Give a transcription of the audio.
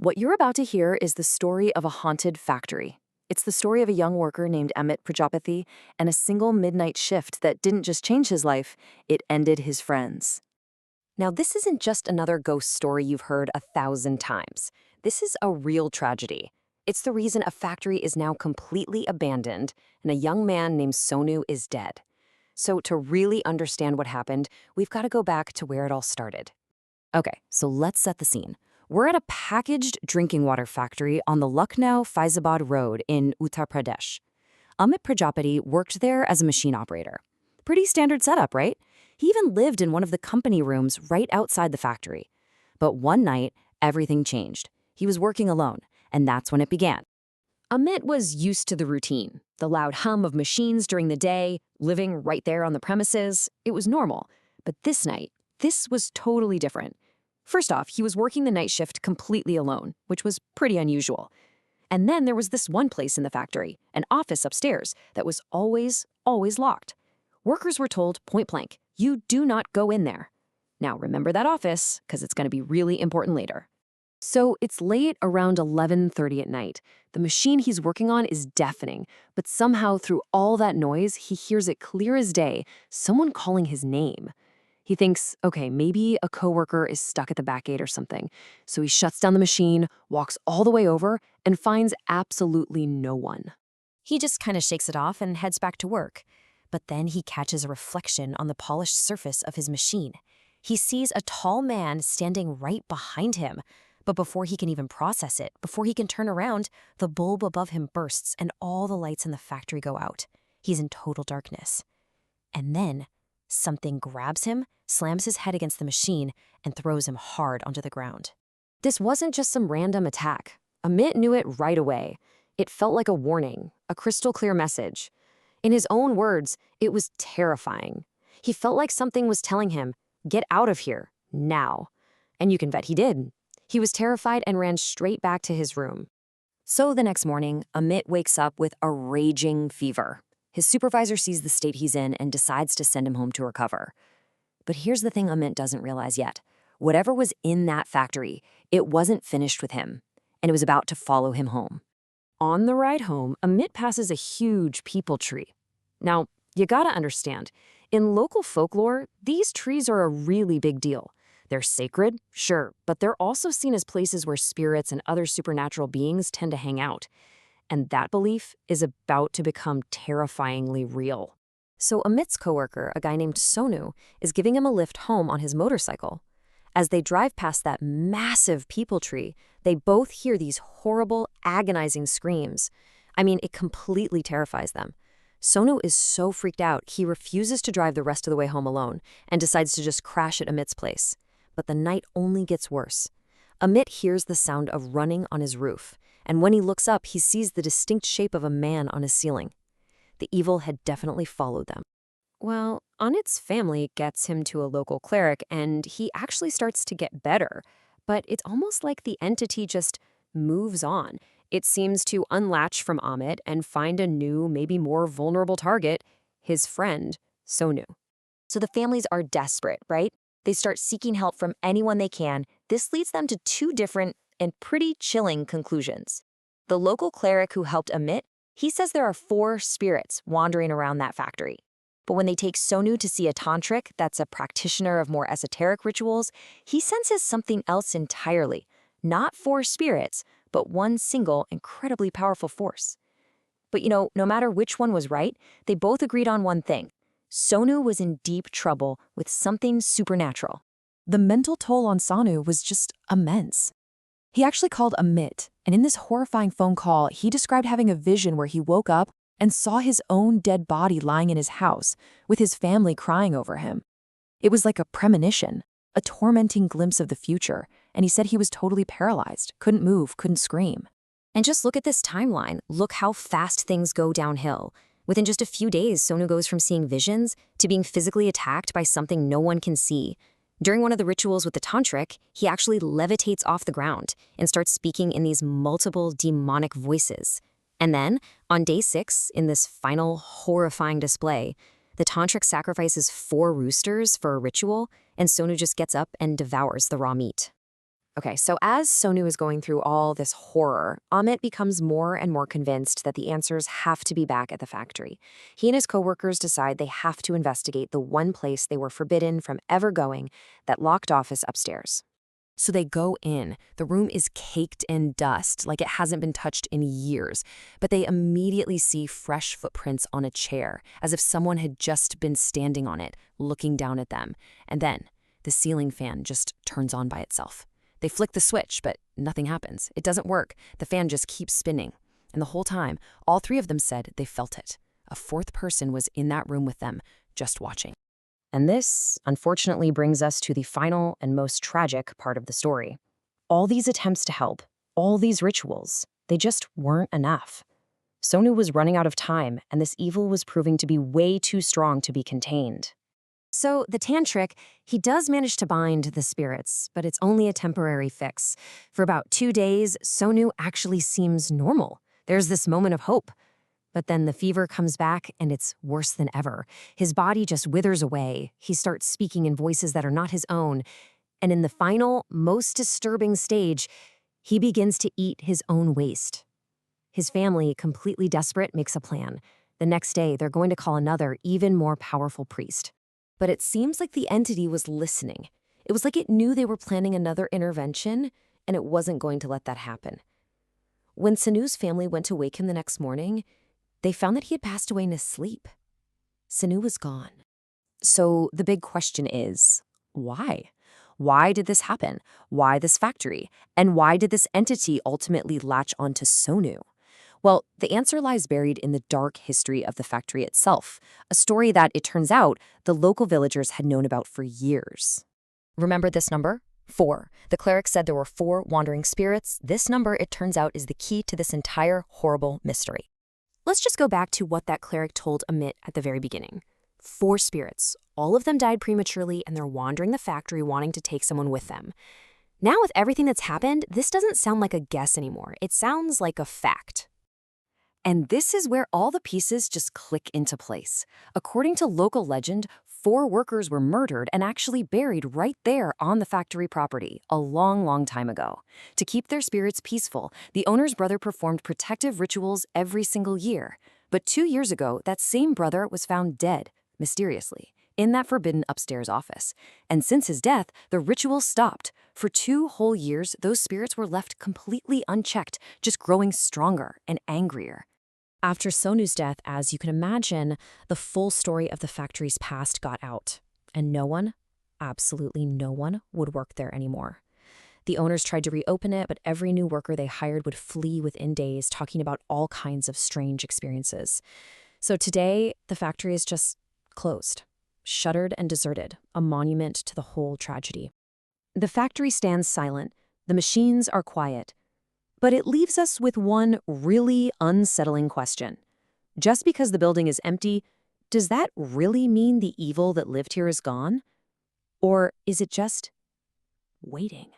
What you're about to hear is the story of a haunted factory. It's the story of a young worker named Amit Prajapati and a single midnight shift that didn't just change his life, it ended his friends. Now, this isn't just another ghost story you've heard 1,000 times. This is a real tragedy. It's the reason a factory is now completely abandoned and a young man named Sonu is dead. So to really understand what happened, we've got to go back to where it all started. Okay, so let's set the scene. We're at a packaged drinking water factory on the Lucknow-Faizabad Road in Uttar Pradesh. Amit Prajapati worked there as a machine operator. Pretty standard setup, right? He even lived in one of the company rooms right outside the factory. But one night, everything changed. He was working alone, and that's when it began. Amit was used to the routine, the loud hum of machines during the day, living right there on the premises. It was normal. But this night, this was totally different. First off, he was working the night shift completely alone, which was pretty unusual. And then there was this one place in the factory, an office upstairs, that was always locked. Workers were told point blank, you do not go in there. Now remember that office, because it's going to be really important later. So it's late around 11:30 at night. The machine he's working on is deafening, but somehow through all that noise, he hears it clear as day, someone calling his name. He thinks, okay, maybe a coworker is stuck at the back gate or something. So he shuts down the machine, walks all the way over, and finds absolutely no one. He just kind of shakes it off and heads back to work. But then he catches a reflection on the polished surface of his machine. He sees a tall man standing right behind him. But before he can even process it, before he can turn around, the bulb above him bursts and all the lights in the factory go out. He's in total darkness. And then something grabs him, slams his head against the machine, and throws him hard onto the ground. This wasn't just some random attack. Amit knew it right away. It felt like a warning, a crystal clear message. In his own words, it was terrifying. He felt like something was telling him, get out of here, now. And you can bet he did. He was terrified and ran straight back to his room. So the next morning, Amit wakes up with a raging fever. His supervisor sees the state he's in and decides to send him home to recover. But here's the thing Amit doesn't realize yet. Whatever was in that factory, it wasn't finished with him, and it was about to follow him home. On the ride home, Amit passes a huge peepal tree. Now, you gotta understand, in local folklore, these trees are a really big deal. They're sacred, sure, but they're also seen as places where spirits and other supernatural beings tend to hang out. And that belief is about to become terrifyingly real. So Amit's coworker, a guy named Sonu, is giving him a lift home on his motorcycle. As they drive past that massive peepal tree, they both hear these horrible, agonizing screams. I mean, it completely terrifies them. Sonu is so freaked out, he refuses to drive the rest of the way home alone and decides to just crash at Amit's place. But the night only gets worse. Amit hears the sound of running on his roof, and when he looks up, he sees the distinct shape of a man on his ceiling. The evil had definitely followed them. Well, Amit's family gets him to a local cleric, and he actually starts to get better. But it's almost like the entity just moves on. It seems to unlatch from Amit and find a new, maybe more vulnerable target, his friend, Sonu. So the families are desperate, right? They start seeking help from anyone they can. This leads them to two different and pretty chilling conclusions. The local cleric who helped Amit, he says there are 4 spirits wandering around that factory. But when they take Sonu to see a tantric, that's a practitioner of more esoteric rituals, he senses something else entirely. Not 4 spirits, but one single, incredibly powerful force. But no matter which one was right, they both agreed on one thing. Sonu was in deep trouble with something supernatural. The mental toll on Sonu was just immense. He actually called Amit, and in this horrifying phone call, he described having a vision where he woke up and saw his own dead body lying in his house, with his family crying over him. It was like a premonition, a tormenting glimpse of the future, and he said he was totally paralyzed, couldn't move, couldn't scream. And just look at this timeline. Look how fast things go downhill. Within just a few days, Sonu goes from seeing visions to being physically attacked by something no one can see. During one of the rituals with the tantric, he actually levitates off the ground and starts speaking in these multiple demonic voices. And then, on day 6, in this final horrifying display, the tantric sacrifices 4 roosters for a ritual, and Sonu just gets up and devours the raw meat. Okay, so as Sonu is going through all this horror, Amit becomes more and more convinced that the answers have to be back at the factory. He and his coworkers decide they have to investigate the one place they were forbidden from ever going, that locked office upstairs. So they go in. The room is caked in dust, like it hasn't been touched in years. But they immediately see fresh footprints on a chair, as if someone had just been standing on it, looking down at them. And then the ceiling fan just turns on by itself. They flick the switch, but nothing happens. It doesn't work. The fan just keeps spinning. And the whole time, all three of them said they felt it. A fourth person was in that room with them, just watching. And this, unfortunately, brings us to the final and most tragic part of the story. All these attempts to help, all these rituals, they just weren't enough. Sonu was running out of time, and this evil was proving to be way too strong to be contained. So the tantric, he does manage to bind the spirits, but it's only a temporary fix. For about 2 days, Sonu actually seems normal. There's this moment of hope. But then the fever comes back, and it's worse than ever. His body just withers away. He starts speaking in voices that are not his own. And in the final, most disturbing stage, he begins to eat his own waste. His family, completely desperate, makes a plan. The next day, they're going to call another, even more powerful priest. But it seems like the entity was listening. It was like it knew they were planning another intervention, and it wasn't going to let that happen. When Sanu's family went to wake him the next morning, they found that he had passed away in his sleep. Sonu was gone. So the big question is, why? Why did this happen? Why this factory? And why did this entity ultimately latch onto Sonu? Well, the answer lies buried in the dark history of the factory itself, a story that, it turns out, the local villagers had known about for years. Remember this number? 4. The cleric said there were 4 wandering spirits. This number, it turns out, is the key to this entire horrible mystery. Let's just go back to what that cleric told Amit at the very beginning. 4 spirits. All of them died prematurely, and they're wandering the factory wanting to take someone with them. Now, with everything that's happened, this doesn't sound like a guess anymore. It sounds like a fact. And this is where all the pieces just click into place. According to local legend, 4 workers were murdered and actually buried right there on the factory property a long, long time ago. To keep their spirits peaceful, the owner's brother performed protective rituals every single year. But 2 years ago, that same brother was found dead, mysteriously, in that forbidden upstairs office. And since his death, the rituals stopped. For 2 whole years, those spirits were left completely unchecked, just growing stronger and angrier. After Sonu's death, as you can imagine, the full story of the factory's past got out. And no one, absolutely no one, would work there anymore. The owners tried to reopen it, but every new worker they hired would flee within days, talking about all kinds of strange experiences. So today, the factory is just closed, shuttered and deserted, a monument to the whole tragedy. The factory stands silent. The machines are quiet. But it leaves us with one really unsettling question. Just because the building is empty, does that really mean the evil that lived here is gone? Or is it just waiting?